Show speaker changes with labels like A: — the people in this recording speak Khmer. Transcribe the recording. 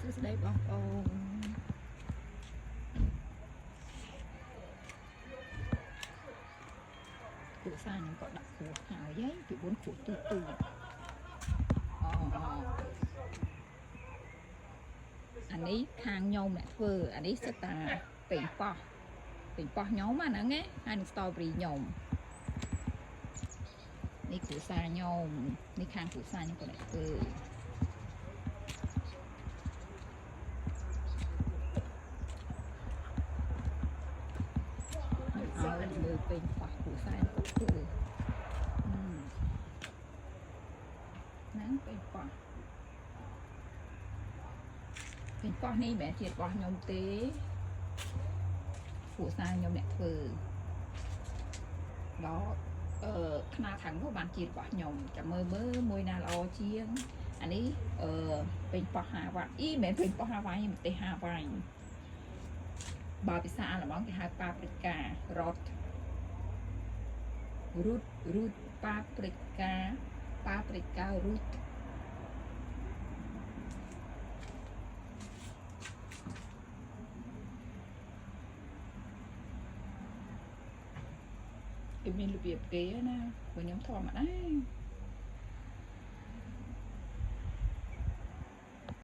A: ស្ដីបងប្អូនគ្រួសារខ្ញុំក៏ដាក់គ្រួហើយពី4គ្រួទូទូអានេះខាងខ្ញុំអ្នកធ្វើអានេះសិតតាពេញប៉ោះខ្ញុំអាហ្នឹងណាហើយនឹង strawberry ខ្ញុំនេះគ្រួសារខ្ញុំនេះខាងគ្រួសារខ្ញុំក៏អ្នកធ្វើឲ្យមើលពេញប៉ោះគ្រួសារក៏ធ្វើហ្នឹងពេញប៉ោះនេះមិនមែនជារបស់ខ្ញុំទេគ្រួសារខ្ញុំអ្នកធ្វើដល់ខ្នាខាងនោះបានជារបស់ខ្ញុំចាំមើលមួយណាល្អជាងអានេះពេញប៉ោះហាវ៉ាអ៊ីមិនមែនពេញប៉ោះហាវ៉ាទេប្រទេសហាវ៉ាបើភាសាអាល្លឺម៉ង់គេហៅប៉ាប្រីការ៉ូតរូតប៉ាប្រីការ៉ូតគេមានរបៀបគេណាព្រោះខ្ញុំធម្មតា